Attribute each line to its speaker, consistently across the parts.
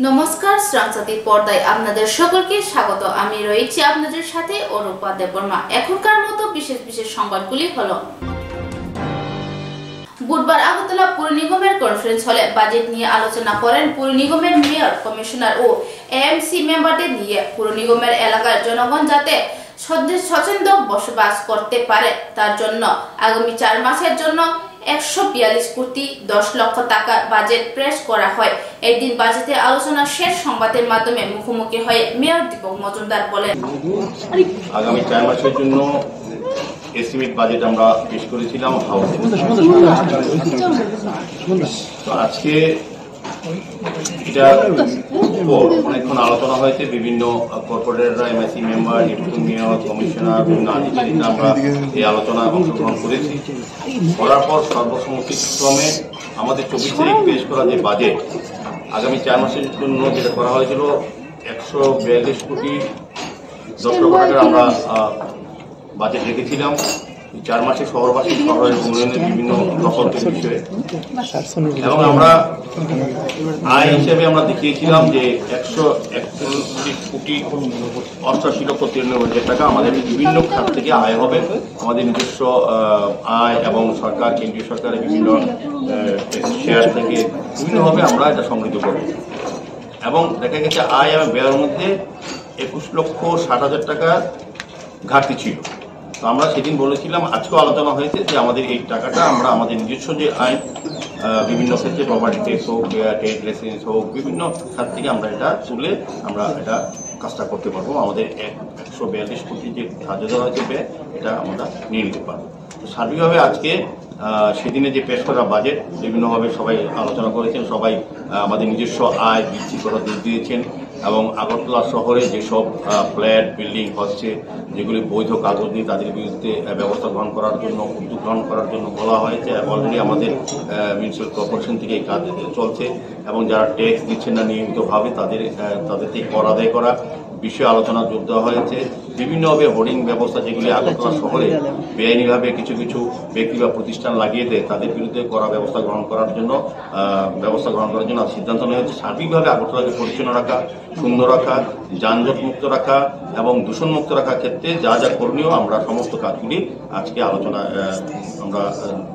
Speaker 1: নমস্কার, শ্রাবণসাথী পর্দায় আপনাদের সকলকে স্বাগত। আমি রয়েছি আপনাদের সাথে অরূপা দেববর্মা। এখনকার মতো বিশেষ বিশেষ সংবাদগুলি হলো: বুধবার আগরতলা পুর নিগমের কনফারেন্স হলে বাজেট নিয়ে আলোচনা করেন পুর নিগমের মেয়র, কমিশনার ও এএমসি মেম্বারদের নিয়ে। পুর নিগমের এলাকার জনগণ যাতে স্বচ্ছন্দ বসবাস করতে পারে তার জন্য আগামী 4 মাসের জন্য 142 কোটি 10 লক্ষ টাকা বাজেট পেশ করা হয়। এদিন বাজেটের আলোচনা শেষ সংবাদের মাধ্যমে মুখোমুখি হয়ে মেয়র দীপক মজুমদার বলেন,
Speaker 2: আগামী 4 মাসের জন্য এস্টিমেট বাজেট আমরা পেশ করেছিলাম হাউসে। তো আজকে এটা অনেকক্ষণ আলোচনা হয়েছে, বিভিন্ন কর্পোরেটররা, MIC member, deputy mayor, commissioner, বিভিন্ন আধিকারিকরা আমরা এই আলোচনায় অংশগ্রহণ করেছি। করার পর সর্বসম্মতিক্রমে আমাদের 24 তারিখ পেশ করা যে বাজেট আগামী 4 মাসের জন্য যেটা করা হয়েছিল 142 কোটি 10 লক্ষ টাকার আমরা বাজেট রেখেছিলাম 4 মাসে শহরবাসী শহরের উন্নয়নের বিভিন্ন প্রকল্পের বিষয়ে। এবং আমরা আয় হিসেবে আমরা দেখিয়েছিলাম যে 141 কোটি 88 লক্ষ 93 টাকা আমাদের বিভিন্ন খাত থেকে আয় হবে। আমাদের নিজস্ব আয় এবং সরকার, কেন্দ্রীয় সরকারের বিভিন্ন শেয়ার থেকে বিভিন্নভাবে আমরা এটা সমৃদ্ধ করব। এবং দেখা গেছে আয় এবং ব্যয়ের মধ্যে 21,60,000 টাকা ঘাটতি ছিল। তো আমরা সেদিন বলেছিলাম, আজকেও আলোচনা হয়েছে যে আমাদের এই টাকাটা আমরা আমাদের নিজস্ব যে আইন বিভিন্ন ক্ষেত্রে প্রপার্টি ট্যাক্স হোক, ট্রেড লাইসেন্স হোক, বিভিন্ন খাত থেকে আমরা এটা তুলে আমরা এটা কাজটা করতে পারবো। আমাদের 142 কোটি যে ধার্য দেওয়া হয়েছে ব্যয়, এটা আমরা নিয়ে নিতে পারবো। তো সার্বিকভাবে আজকে সেদিনে যে পেশ করা বাজেট বিভিন্নভাবে সবাই আলোচনা করেছেন, সবাই আমাদের নিজস্ব আয় বৃদ্ধি করার জোর দিয়েছেন। এবং আগরতলা শহরে যেসব ফ্ল্যাট বিল্ডিং হচ্ছে, যেগুলি বৈধ কাগজ নিয়ে তাদের বিরুদ্ধে ব্যবস্থা গ্রহণ করার জন্য, উদ্যোগ গ্রহণ করার জন্য বলা হয়েছে। অলরেডি আমাদের মিউনিসিপ্যাল কর্পোরেশন থেকে এই কাজ চলছে। এবং যারা ট্যাক্স দিচ্ছেন না নিয়মিতভাবে তাদের থেকে কর আদায় করা বিষয়ে আলোচনা জোর দেওয়া হয়েছে। বিভিন্নভাবে হোর্ডিং ব্যবস্থা যেগুলি আগরতলা শহরে বেআইনিভাবে কিছু কিছু ব্যক্তি বা প্রতিষ্ঠান লাগিয়ে দেয়, তাদের বিরুদ্ধে করা ব্যবস্থা গ্রহণ করার জন্য সিদ্ধান্ত নেওয়া হয়েছে। সার্বিকভাবে আগরতলাকে পরিচ্ছন্ন রাখা, সুন্দর রাখা, যানজট মুক্ত রাখা এবং দূষণ মুক্ত রাখার ক্ষেত্রে যা যা করণীয় আমরা সমস্ত কাজগুলি আজকে আলোচনা আমরা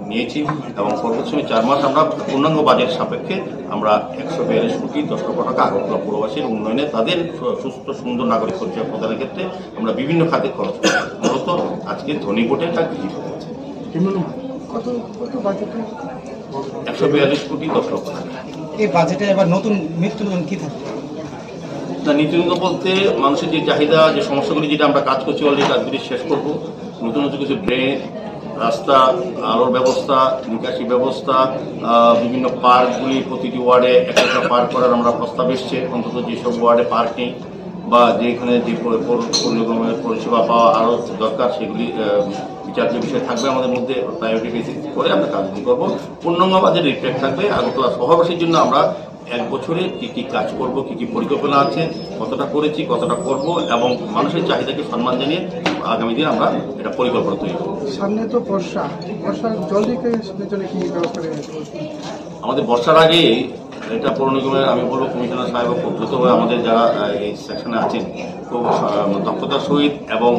Speaker 2: নিয়েছি। এবং পরবর্তী 4 মাস আমরা পূর্ণাঙ্গ বাজেট সাপেক্ষে আমরা 142 কোটি 10 লক্ষ টাকা আগরতলা পুরবাসীর উন্নয়নে, তাদের সুস্থ সুন্দর নাগরিক পরিচয় প্রদানের ক্ষেত্রে আমরা বিভিন্ন খাতে খরচ করি। মূলত আজকে ধনী ভোটের কাজ গৃহীত হয়েছে 142 কোটি 10 লক্ষ টাকা।
Speaker 3: এই বাজেটে এবার নতুন নীতি কি থাকবে?
Speaker 2: নীতি বলতে মানুষের যে চাহিদা, যে সমস্যাগুলি যেটা আমরা কাজ করছি অলরেডি কাজগুলি শেষ করবো। নতুন নতুন কিছু ড্রেন, রাস্তা, আলোর ব্যবস্থা, নিকাশি ব্যবস্থা, বিভিন্ন পার্কগুলি প্রতিটি ওয়ার্ডে একটা পার্ক করার আমরা প্রস্তাব এসছে। অন্তত যেসব ওয়ার্ডে পার্ক নেই বা যেখানে যে পরিষেবা পাওয়া আরও দরকার, সেগুলি বিচার্য বিষয় থাকবে আমাদের মধ্যে। প্রায়োরিটি বেসিস করে আমরা কাজগুলি করবো। পূর্ণাঙ্গ বাজেট রিফ্লেক্ট থাকবে আগরতলা শহরবাসীর জন্য আমরা 1 বছরে কি কি কাজ করব, কি কি পরিকল্পনা আছে, কতটা করেছি, কতটা করব এবং মানুষের চাহিদাকে সম্মান জানিয়ে আগামী দিনে আমরা এটা পরিকল্পনা তৈরি করব।
Speaker 4: সামনে তো বর্ষার জল নিকাশের জন্য কি ব্যবস্থা রয়েছে? আমাদের
Speaker 2: বর্ষার আগে এটা পৌর নিগমের, আমি বলবো কমিশনার সাহেব খুব দ্রুতভাবে আমাদের যারা এই সেকশনে আছেন খুব দক্ষতার সহিত এবং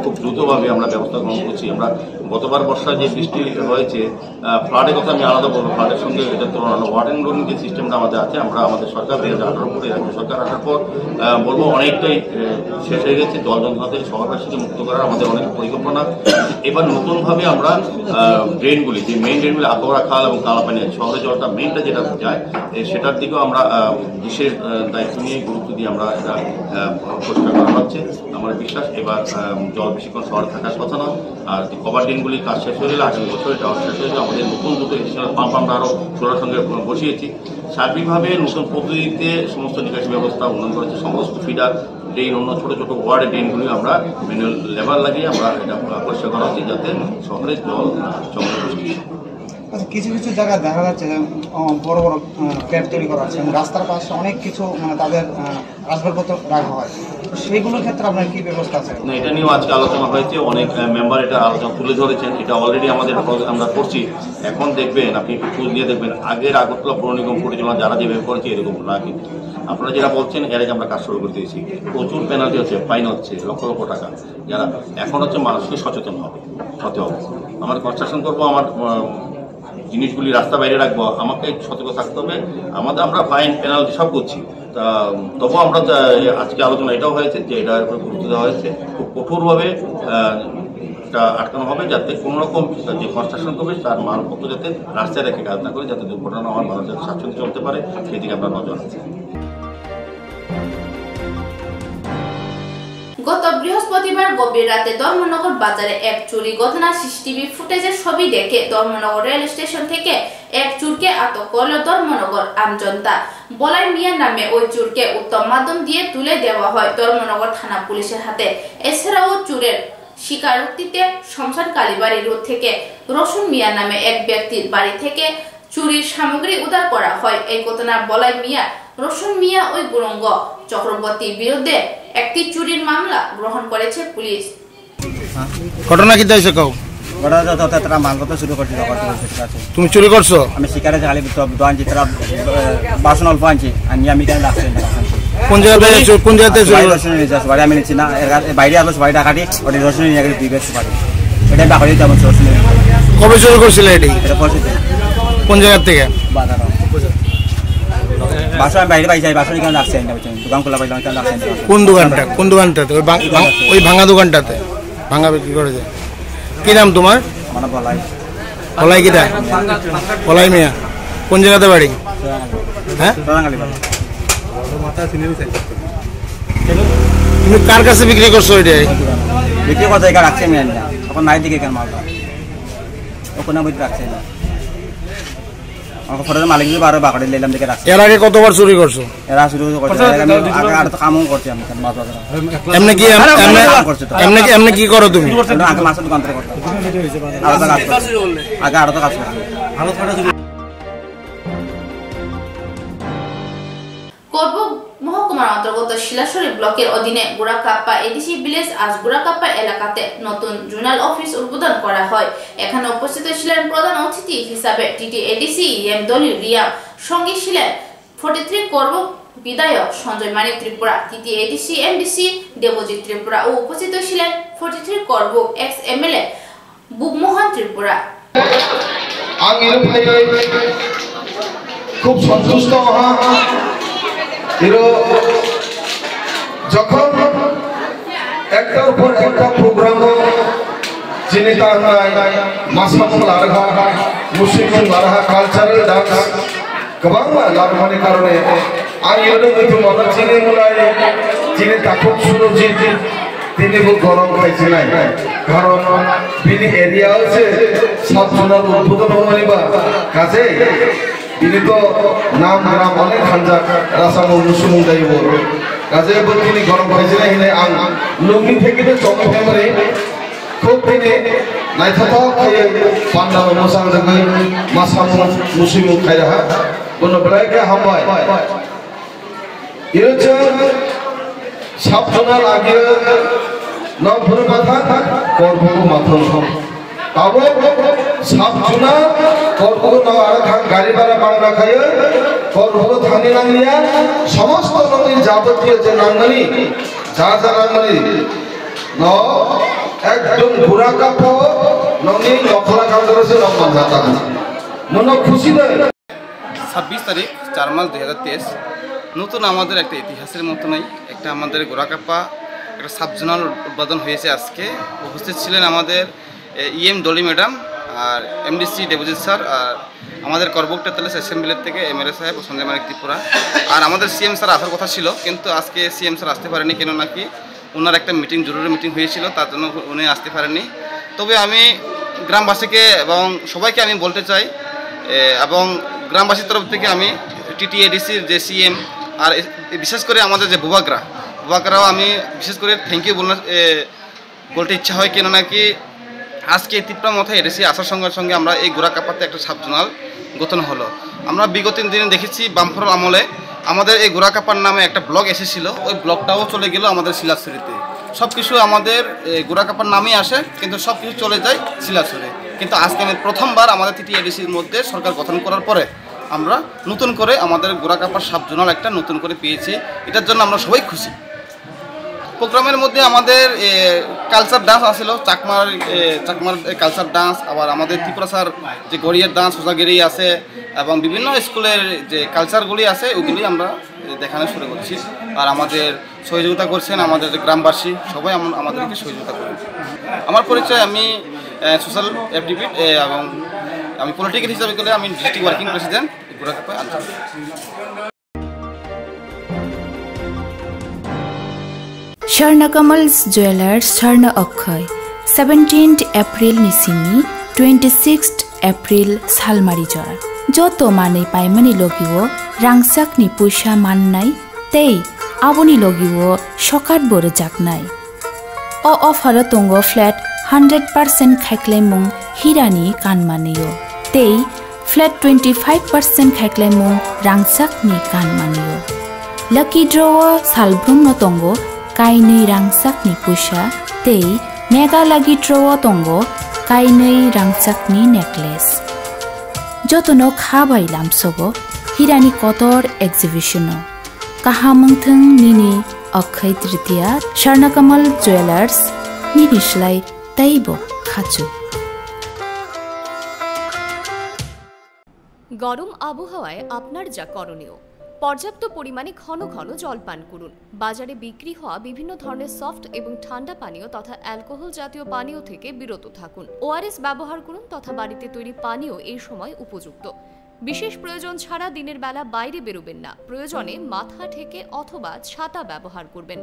Speaker 2: খুব দ্রুতভাবে আমরা ব্যবস্থা গ্রহণ করছি। আমরা গতবার বর্ষায় যে বৃষ্টি হয়েছে, ফ্লাডের কথা আমি আলাদা বলবো, ফ্লাডের সঙ্গে এটা তুলনা ওয়াটার অ্যান্ড লোডিং যে সিস্টেমটা আমাদের আছে, আমরা আমাদের সরকার 2018 করে রাজ্য সরকার আসার পর বলবো অনেকটাই শেষ হয়ে গেছে। জল যন্ত্রণা থেকে শহরবাসীকে মুক্ত করার আমাদের অনেক পরিকল্পনা। এবার নতুনভাবে আমরা ড্রেনগুলি, যে মেইন ড্রেনগুলি আতোয়ারা খাল এবং কালাপানি শহরে জলটা মেইনটা যেটা যায়, সেটার দিকেও আমরা বিশেষ দায়িত্ব নিয়ে গুরুত্ব দিয়ে আমরা এটা পরিষ্কার করা হচ্ছে। আমার বিশ্বাস এবার জল বেশিক্ষণ শহরে থাকার কথা নয়। আর যে কভার ড্রেনগুলির কাজ শেষ হয়ে গেলে আগামী বছর এটা শেষ হয়ে যাবে। আমাদের নতুন দুটো এডিশনাল পাম্প আমরা আরও সোলার সঙ্গে বসিয়েছি। সার্বিকভাবে নতুন পদ্ধতিতে সমস্ত নিকাশি ব্যবস্থা উন্নয়ন করেছে। সমস্ত ফিডার ড্রেন, অন্য ছোটো ছোটো ওয়ার্ডে ড্রেনগুলি আমরা ম্যানুয়াল লেবার লাগিয়ে আমরা এটা পরিষ্কার করা হচ্ছে, যাতে শহরে জল জমা বৃষ্টি।
Speaker 3: আচ্ছা, কিছু কিছু জায়গায় দেখা যাচ্ছে বড় বড় ফ্ল্যাট তৈরি করা আছে এবং রাস্তার পাশে অনেক কিছু তাদের আসবাবপত্র রাখা হয়। তো সেইগুলোর ক্ষেত্রে আপনার কি ব্যবস্থা আছে?
Speaker 2: না, এটা নিয়েও আজকে আলোচনা হয়েছে, অনেক মেম্বার এটা আলোচনা তুলে ধরেছেন। এটা অলরেডি আমাদের আমরা করছি। এখন দেখবেন, আপনি একটু খোঁজ নিয়ে দেখবেন, আগের আগরতলা পৌর নিগম পরিচালনা যারা যেভাবে করেছে এরকম না, কিন্তু আপনারা যেটা বলছেন এর আগে আমরা কাজ শুরু করে দিয়েছি। প্রচুর পেনাল্টি হচ্ছে, ফাইন হচ্ছে লক্ষ লক্ষ টাকা। যারা এখন হচ্ছে মানুষকে সচেতন হতে হবে। আমার কনস্ট্রাকশন করবো, আমার জিনিসগুলি রাস্তা বাইরে রাখবো, আমাকে সতর্ক থাকতে হবে। আমরা ফাইন পেনাল্টি সব করছি। তবুও আমরা আজকে আলোচনা এটাও হয়েছে যে এটার উপরে গুরুত্ব দেওয়া হয়েছে, খুব কঠোরভাবে এটা আটকানো হবে, যাতে কোনো রকম যে কনস্ট্রাকশন করবে তার মালপত্র যাতে রাস্তায় রেখে কাজ না করে, যাতে দুর্ঘটনা হওয়ার মানুষ যাতে স্বাচ্ছন্দ্যে চলতে পারে, সেদিকে আমরা নজর রাখছি।
Speaker 1: গত বৃহস্পতিবার গভীর রাতে ধর্মনগর বাজারে এক চুরি ঘটনা সিসিটিভি ফুটেজের ছবি দেখে ধর্মনগর রেল স্টেশন থেকে এক চোরকে আটক করল ধর্মনগর আমজনতা। বলাই মিয়া নামে ওই চোরকে উত্তম মাধ্যম দিয়ে তুলে দেওয়া হয় ধর্মনগর থানা পুলিশের হাতে। এছাড়াও চোরের স্বীকারোক্তিতে শমশান কালীবাড়ি রোড থেকে রসুন মিয়া নামে এক ব্যক্তির বাড়ি থেকে চুরির সামগ্রী উদ্ধার করা হয়। এই ঘটনার বলাই মিয়া, রসুন মিয়া ওই গুরঙ্গ চক্রবর্তীর বিরুদ্ধে একটি চুরির মামলা গ্রহণ করেছে পুলিশ।
Speaker 5: ঘটনা কি হয়েছে কও?
Speaker 6: ঘটনা মাল কত শুরু করছি।
Speaker 5: তুমি চুরি করছো?
Speaker 6: আমি শিকারে খালি আনছি, তারা বাসন অল্প আনছি, আমি কেন লাগছে।
Speaker 5: কোন জায়গাতে কোন জায়গাতে
Speaker 6: বাড়ি আমি নিচ্ছি না, বাইরে আসলো বাড়িটা কাটি ওটা রসুন নিয়ে গেছে 2 বেশ বাড়ি, এটা বাকরি তেমন রসুন।
Speaker 5: কবে চুরি করছিলে এটি?
Speaker 6: এটা পড়ছে
Speaker 5: কোন জায়গার থেকে?
Speaker 6: বাসন আমি বাইরে পাইছি, বাসন কেন লাগছে দোকান খোলা পাইলাম, কেন লাগছে।
Speaker 5: কোন দোকানটা? কোন দোকানটাতে? ওই ভাঙা দোকানটাতে ভাঙা বিক্রি করেছে। কি নাম তোমার?
Speaker 6: আমার বলাই।
Speaker 5: বলাই কিটা? বলাই মিয়া। কোন জায়গাতে বাড়ি? হ্যাঁ, তুমি কার কাছে বিক্রি করছো এটা?
Speaker 6: বিক্রি কত জায়গা রাখছে আমি না, এখন নাই দিকে কেন মালটা ওখানে বই রাখছে না। আমাকে ফটোর মালিক দিয়ে বারো বাকড়ে নিলাম দিকে রাখছে।
Speaker 5: এর আগে কতবার চুরি করছো?
Speaker 6: এরা শুরু করছে, আগে আর তো কামও করছি আমি মাছ বাজার।
Speaker 5: এমনি কি করো তুমি?
Speaker 6: আগে মাছের দোকান থেকে করতাম, আগে আরো তো কাজ করছি।
Speaker 1: করব মহকুমার অন্তর্গত শিলাশরী ব্লকের অধীনে গুড়াকাপ্পা এডিসি ভিলেজ আজ গুড়াকাপ্পা এলাকাতে নতুন জোনাল অফিস উদ্বোধন করা হয়। এখানে উপস্থিত ছিলেন প্রধান অতিথি হিসাবে টিটি এডিসি এম দলি রিয়া, সঙ্গে ছিলেন 43 করব বিধায়ক Sanjay Manik Tripura, TT ADC MDC Debjit Tripura ও উপস্থিত ছিলেন 43 করব এক্স এমএলএ বুকমোহন ত্রিপুরা।
Speaker 7: খুব সন্তুষ্ট যখন একটার পর একটা প্রোগ্রাম যিনি তার মাসামুল আরহা মুসলিম আরহা কালচারাल डांस गोबां लाबोनायनि कारणे आं इयुनाव नुदोंमोन যিনি मुलाय যিনি ताकुब सुरजित তিনিও গরম খাইছিলেন, কারণ বিনি এরিয়া আছে সব জোনাল উদ্বোধন হওয়ানিবা কাজে ini to nam gram oleh khanjak rasa musung dai bo kaje bo kini gorom paisina hine ang lungni theke to chong family khub dine naithato khaye panda mosang dagai masam musung khai raha kono belai ke hambai irocha sab jonal age nam phuru matha korbo mathon তাবো সাপ জুনা করবো না আর গাড়ি ভাড়া বাংলা খায় করবো Thani নাঙ্গলিয়া সমস্ত নদীর যাবতীয় যে নাঙ্গলি যা যা নাঙ্গলি ন একদম ঘোরা কাপো নদী নখলা কাম করেছে লম্বা যাতা মনে খুশি দেয়।
Speaker 8: 26 তারিখ 4 মার্চ 2023 নতুন আমাদের একটা ইতিহাসের মতো নাই, একটা আমাদের গোড়াকাপ্পা একটা সাবজোনাল উদ্বোধন হয়েছে। আজকে উপস্থিত ছিলেন আমাদের ইএম ডলি ম্যাডাম আর এমডিসি দেবজিৎ স্যার, আর আমাদের করবুকটা তেলেস অ্যাসেম্বলির থেকে এমএলএ সাহেব সঞ্জয় মানিক ত্রিপুরা, আর আমাদের সিএম স্যার আসার কথা ছিল, কিন্তু আজকে সিএম স্যার আসতে পারেনি, কেন নাকি ওনার একটা মিটিং জরুরি মিটিং হয়েছিল, তার জন্য উনি আসতে পারেননি। তবে আমি গ্রামবাসীকে এবং সবাইকে আমি বলতে চাই, এবং গ্রামবাসীর তরফ থেকে আমি টিটিএডিসির যে সিএম আর বিশেষ করে আমাদের যে বুবাকরাও আমি বিশেষ করে থ্যাংক ইউ বলতে ইচ্ছা হয়, কেন নাকি আজকে ত্রিপুরা মাথায় এডিসি আসার সঙ্গে সঙ্গে আমরা এই গোড়াকাপ্পাতে একটা সাবজোনাল গঠন হলো। আমরা বিগত দিনে দেখেছি বামফ্রন্ট আমলে আমাদের এই গোরাকাপার নামে একটা ব্লগ এসেছিল, ওই ব্লগটাও চলে গেল আমাদের শিলাছড়িতে। সব কিছু আমাদের গোরাকাপার নামেই আসে, কিন্তু সব কিছু চলে যায় শিলাছড়ি। কিন্তু আজকে আমি প্রথমবার আমাদের TTIDCর মধ্যে সরকার গঠন করার পরে আমরা নতুন করে আমাদের গোরাকাপার সাব জোনাল একটা নতুন করে পেয়েছি, এটার জন্য আমরা সবাই খুশি। প্রোগ্রামের মধ্যে আমাদের কালচার ডান্স আসছিল, চাকমার কালচার ডান্স, আবার আমাদের ত্রিপুরাসার যে গড়িয়ার ডান্স সোজাগিরি আছে, এবং বিভিন্ন স্কুলের যে কালচারগুলি আছে ওগুলি আমরা দেখানো শুরু করছি। আর আমাদের সহযোগিতা করছেন আমাদের গ্রামবাসী, সবাই আমাদেরকে সহযোগিতা করেন। আমার পরিচয়, আমি সোশ্যাল অ্যাক্টিভিস্ট এবং আমি পলিটিক্যাল হিসাবে গেলে আমি ডিস্ট্রিক্ট ওয়ার্কিং প্রেসিডেন্ট গোরাকাপা আঞ্চলিক।
Speaker 9: Swarnakamal's Jewelers Swarna Akhay 17th April Nisini 26th April Salmari Jora Joto Mane Paimani Logiwo Rangsak ni Puisha Mannai Tei Aboni Logiwo Shokat Bore Jaknai O offer Tongo flat 100% Khaiklemung Hirani Kanmaniyo Tei flat 25% Khaiklemung Rangsak ni Kanmaniyo Lucky Draw Salbrum no Tongo Kainui rangsak ni puisa tei mega lagi draw tongo kainui rangsak ni necklace. Jotono khabai lamsogo hirani kotor exhibitiono. Kahamungthung nini Akhay Tritiya Swarnakamal Jewelers nini shlai taibo khachu.
Speaker 10: গরম আবহাওয়ায় আপনার যা করণীয়, পর্যাপ্ত পরিমাণে ঘন ঘন জল পান করুন। বাজারে বিক্রি হওয়া বিভিন্ন ধরনের সফট এবং ঠান্ডা পানীয় তথা অ্যালকোহল জাতীয় পানীয় থেকে বিরত থাকুন। ORS ব্যবহার করুন তথা বাড়িতে তৈরি পানীয় এই সময় উপযুক্ত। বিশেষ প্রয়োজন ছাড়া দিনের বেলা বাইরে বেরোবেন না। প্রয়োজনে মাথা ঢেকে অথবা ছাতা ব্যবহার করবেন।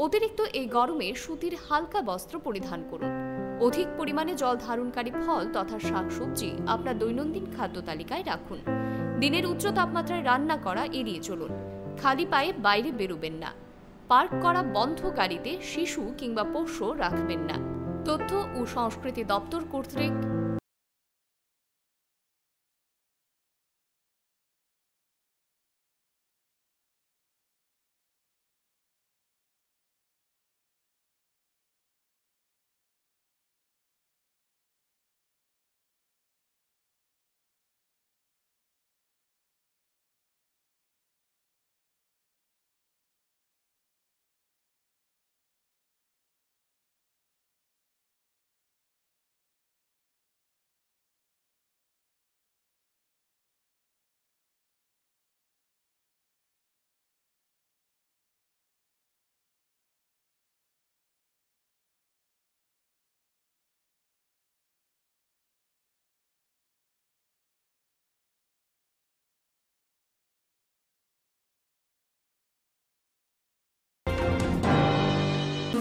Speaker 10: অতিরিক্ত এই গরমে সুতির হালকা বস্ত্র পরিধান করুন। অধিক পরিমাণে জল ধারণকারী ফল তথা শাকসবজি আপনার দৈনন্দিন খাদ্য তালিকায় রাখুন। দিনের উচ্চ তাপমাত্রায় রান্না করা এড়িয়ে চলুন। খালি পায়ে বাইরে বেরোবেন না। পার্ক করা বন্ধ গাড়িতে শিশু কিংবা পোষ্য রাখবেন না। তথ্য ও সংস্কৃতি দপ্তর কর্তৃক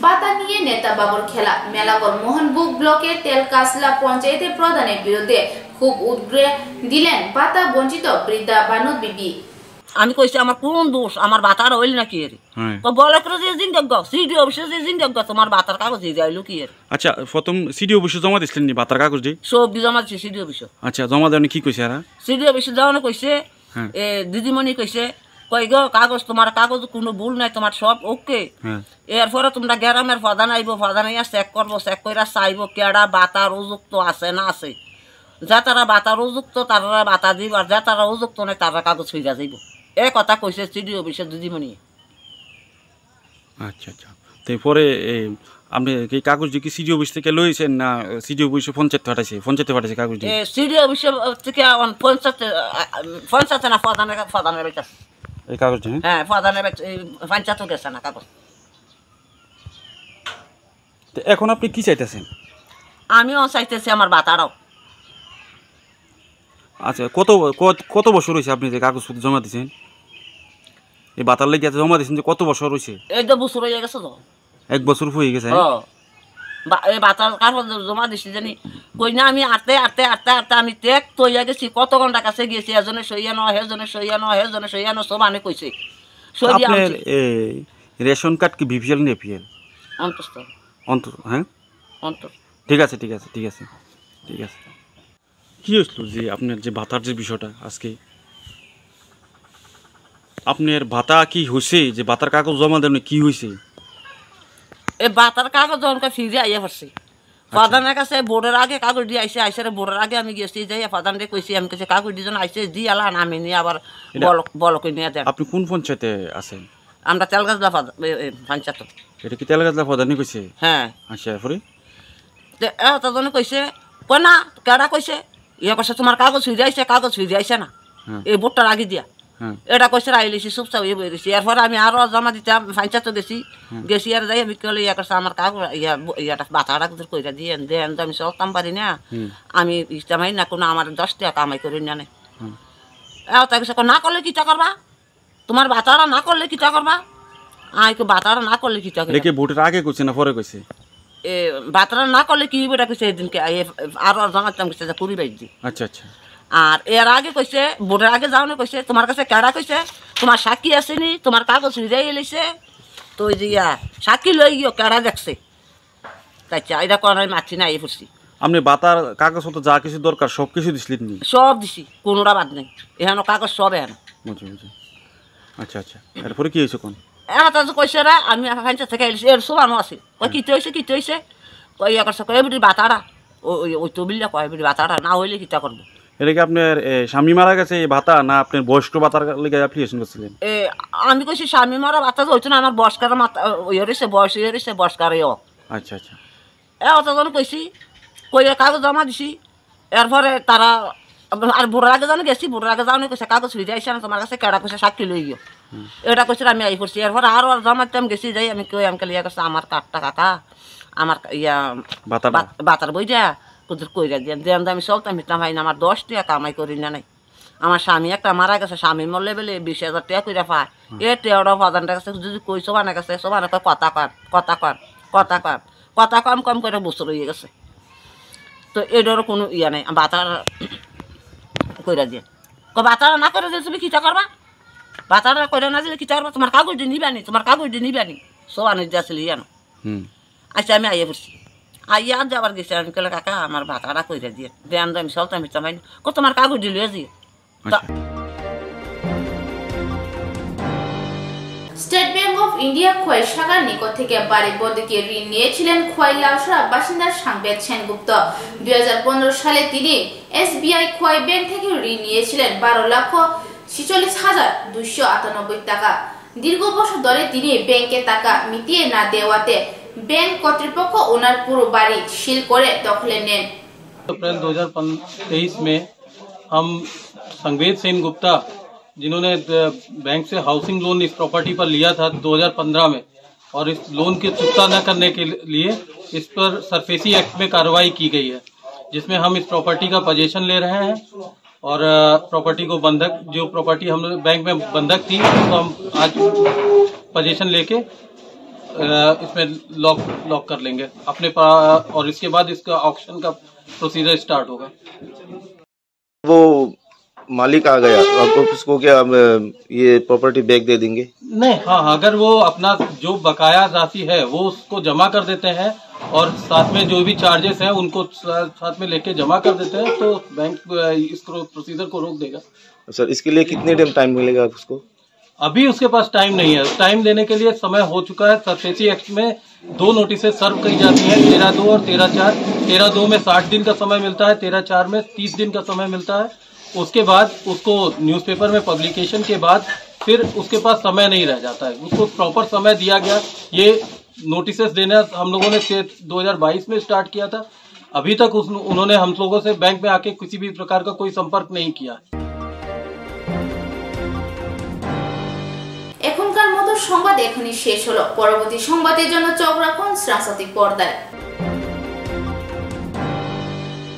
Speaker 1: পাতা নিয়ে নেতা বাবুর খেলা। মেলাগড় মোহনবুক ব্লকের তেলকাসলা পঞ্চায়েতের প্রধানের বিরুদ্ধে খুব উদ্গ্রে দিলেন পাতা বঞ্চিত বৃদ্ধা বানু বিবি।
Speaker 11: আমি কইছি আমার কোন দোষ, আমার বাতার হইল নাকি এর বলে করে যে জিন্দেগ সিডি অফিসে যে জিন্দেগ তোমার বাতার কাগজ দিয়ে যাইলো কি এর।
Speaker 12: আচ্ছা প্রথম সিডি অফিসে জমা দিছিলেন নি বাতার কাগজ দি?
Speaker 11: সব জমা দিছি সিডি অফিসে।
Speaker 12: আচ্ছা জমা দেওয়া কি কইছে এরা?
Speaker 11: সিডি অফিসে যাওয়ানো কইছে এ দিদিমণি কইছে কই গো কাগজ তোমার কাগজ কোনো ভুল নাই, তোমার সব ওকে। এরপরে তোমরা গ্রামের প্রধান আইব, প্রধান আইয়া চেক করবো, চেক কইরা চাইব কেডা বাতার উপযুক্ত আছে না আছে। যা তারা বাতার উপযুক্ত তারা বাতা দিব, আর যা তারা উপযুক্ত নাই তারা কাগজ হইয়া যাইব। এ কথা কইছে সিডি অফিসের দিদিমণি।
Speaker 12: আচ্ছা আচ্ছা, তারপরে আপনি কি কাগজ কি সিডি অফিস থেকে লইছেন না সিডি অফিসে পঞ্চায়েত পাঠাইছে কাগজ দিয়ে?
Speaker 11: সিডি অফিসে থেকে পঞ্চায়েত না প্রধানের বেচা
Speaker 12: এই কাগজ?
Speaker 11: হ্যাঁ প্রধানের পঞ্চায়েত গেছে না কাগজ।
Speaker 12: এখন আপনি কি চাইতেছেন?
Speaker 11: আমিও চাইতেছি আমার বাতারাও।
Speaker 12: আচ্ছা কত বছর হয়েছে আপনি যে কাগজপত্র জমা দিয়েছেন? এই বাতার লেগে জমা দিয়েছেন যে কত বছর হয়েছে?
Speaker 11: এই তো বছর হয়ে গেছে তো।
Speaker 12: 1 বছর হয়ে গেছে?
Speaker 11: এই বাতার কাগজ জমা দিছি জানি কই না আমি আটতে আমি টেক তৈয়া গেছি, কত ঘন্টা কাছে গিয়েছি, এজনে সইয়ানো হেজনে সইয়ানো সব আনে কইছে।
Speaker 12: আপনার রেশন কার্ড কি বিপিএল না এপিএল? অন্তর। হ্যাঁ
Speaker 11: অন্তর।
Speaker 12: ঠিক আছে কি হয়েছিল যে আপনার যে ভাতার যে বিষয়টা আজকে? আপনার ভাতা কি হয়েছে যে ভাতার কাগজ জমা দেন কি হয়েছে?
Speaker 11: এই ভাতার কাগজ যখন ফিরে আইয়া পড়ছি প্রধানের কাছে বোর্ডের আগে কাগজ দিয়ে আইসে বোর্ডের আগে আমি গেছি যাই প্রধানকে কইছি আমি কাছে কাগজ দিয়ে আইসে দি আলা আমি নিয়ে আবার বলক নিয়ে দেন।
Speaker 12: আপনি কোন পঞ্চায়েতে আছেন?
Speaker 11: আমরা তেলগাছলা পঞ্চায়েত।
Speaker 12: এটা কি তেলগাছলা প্রধানই কইছে?
Speaker 11: হ্যাঁ।
Speaker 12: আচ্ছা এরপরে
Speaker 11: তজনে কইছে কই না কেডা কইছে ইয়া কইছে তোমার কাগজ ফিরে আইছে না এই বোর্ডটার আগে দিয়া এটা কইছে আইলিছি চুপচাপ ইয়ে বইছি। এরপরে আমি আরো জমা দিতাম পঞ্চায়েত গেছি আর যাই আমি কলে ইয়া করছে আমার কাগজ ইয়াটা বাতাটা কইরা দিয়ে দেন আমি চলতাম পারি না আমি ইস্তামাই না কোনো আমার 10 টাকা কামাই করি না নাই। তাই কইছে না করলে কিটা করবা তোমার বাতাটা না করলে কিটা করবা আইকে বাতাটা না করলে কিটা করবা।
Speaker 12: এটা কি ভোটের আগে কইছে না পরে কইছে?
Speaker 11: এ বাতাটা না করলে কি বেটা কইছে এদিনকে আরো জমাতাম কইছে যে কুড়ি বাইজি।
Speaker 12: আচ্ছা আচ্ছা।
Speaker 11: আর এর আগে কইছে বোর্ডের আগে যাও না কইছে তোমার কাছে কেডা কইছে তোমার সাক্ষী আসেনি তোমার কাগজ ফিরাই এলিছে তো ওই যে সাক্ষী লই গিয়ে কেডা দেখছে তাই এটা কোন মাছি না এই পড়ছি।
Speaker 12: আপনি বাতার কাগজ মতো যা কিছু দরকার সব কিছু দিছিলেন নি?
Speaker 11: সব দিছি কোনোটা বাদ নেই এখানে কাগজ সব এখানে।
Speaker 12: আচ্ছা আচ্ছা এরপরে কি হয়েছে কোন?
Speaker 11: এটা তো কইছে রা আমি পঞ্চায়েত থেকে এলিছি এর সবানো আছে কই কি হয়েছে কই ইয়া করছে কই এবিডি বাতাড়া ওই তো বিল্লা কই এবিডি বাতাড়া না হইলে কিটা করব।
Speaker 12: এটা কি আপনার স্বামী মারা গেছে এই ভাতা না আপনার বয়স্ক ভাতার লেগে অ্যাপ্লিকেশন করছিলেন?
Speaker 11: আমি কইছি স্বামী মারা ভাতা হইতো না আমার বয়স্কার বয়স হয়েছে বয়স্কারেও।
Speaker 12: আচ্ছা আচ্ছা।
Speaker 11: অতজন কইছি কই কাগজ জমা দিছি এরপরে তারা আর বোর্ডের আগে জানো গেছি বোর্ডের আগে যাও কইছে কাগজ ফিরে আইসে না তোমার কাছে কেডা কইছে সাক্ষী লই গিয়ে এটা কইছে আমি আই করছি। এরপরে আরো জমা দিতাম গেছি যাই আমি কই আমাকে লিয়া করছে আমার কাটটা কাকা আমার ইয়া বাতার বই যা কুদুর কইরা দেন আমি চলতাম হিতাম ভাই না আমার 10 টাকা কামাই করি না নাই। আমার স্বামী একটা মারা গেছে স্বামী মরলে বেলে 20,000 টাকা কইরা পায় এ টেওড়া প্রধান কাছে যদি কই সবান কাছে সবান কথা কম করে বছর হয়ে গেছে তো এটার কোনো ইয়া নাই বাতার কইরা দিয়ে বাতারা না করে দিলে তুমি কিটা করবা বাতারা কইরা না দিলে কিটা করবা তোমার কাগজ দিয়ে নিবানি সবান দিয়েছিল ইয়ানো। আচ্ছা আমি আইয়া পড়ছি আইয়া যাবার গেছি আমি কলে কাকা আমার বাতারা কইরা দিয়ে দেন আমি চলতাম হিতামাই তোমার কাগজ দিলে দিয়ে।
Speaker 1: State bank of India Khowai শাখার নিকট থেকে বাড়ি বন্ধকে ঋণ নিয়েছিলেন খোয়াই লাউসরা বাসিন্দা সাংবেদ সেনগুপ্ত। 2015 সালে তিনি এসবিআই খোয়াই ব্যাংক থেকে ঋণ নিয়েছিলেন 12,46,298 টাকা। দীর্ঘ বছর ধরে তিনি ব্যাংকে টাকা মিটিয়ে না দেওয়াতে बैंक কর্তৃপক্ষ ওনার পুরো বাড়ি सील করে দখলে নেন।
Speaker 13: अप्रैल 2023 में हम संवेद सेन गुप्ता जिन्होंने बैंक से हाउसिंग लोन इस प्रॉपर्टी पर लिया था 2015 में और इस लोन की चुकता न करने के लिए इस पर सरफेसी एक्ट में कार्रवाई की गई है, जिसमें हम इस प्रॉपर्टी का पोजीशन ले रहे हैं और प्रॉपर्टी को बंधक जो प्रॉपर्टी हम बैंक में बंधक थी तो हम आज पोजीशन लेके इसमें लॉक कर लेंगे अपने और इसके बाद इसका ऑक्शन का प्रोसीजर स्टार्ट होगा।
Speaker 14: वो मालिक आ गया आपको उसको क्या ये प्रॉपर्टी बैक दे देंगे?
Speaker 13: नहीं, हाँ, अगर वो अपना जो बकाया राशि है वो उसको जमा कर देते हैं और साथ में जो भी चार्जेस हैं उनको साथ में लेके जमा कर देते हैं तो बैंक इस प्रोसीजर को रोक देगा।
Speaker 14: सर इसके लिए कितने टाइम मिलेगा उसको?
Speaker 13: अभी उसके पास टाइम नहीं है, टाइम देने के लिए समय हो चुका है। सरफेसी एक्ट में 2 नोटिसें सर्व की जाती हैं 13/2 और 13/4। 13/2 में 60 दिन का समय मिलता है, 13/4 में 30 दिन का समय मिलता है। उसके बाद उसको न्यूज़पेपर में पब्लिकेशन के बाद फिर उसके पास समय नहीं रह जाता है, उसको प्रॉपर समय दिया गया। ये नोटिसेस देना हम लोगों ने 2022 में स्टार्ट किया था, अभी तक उन्होंने हम लोगों से बैंक में आके किसी भी प्रकार का कोई संपर्क नहीं किया।
Speaker 1: এখনকার মতো সংবাদ এখনই শেষ হলো। পরবর্তী সংবাদের জন্য চোখ রাখুন সাংস্কৃতিক পর্দায়।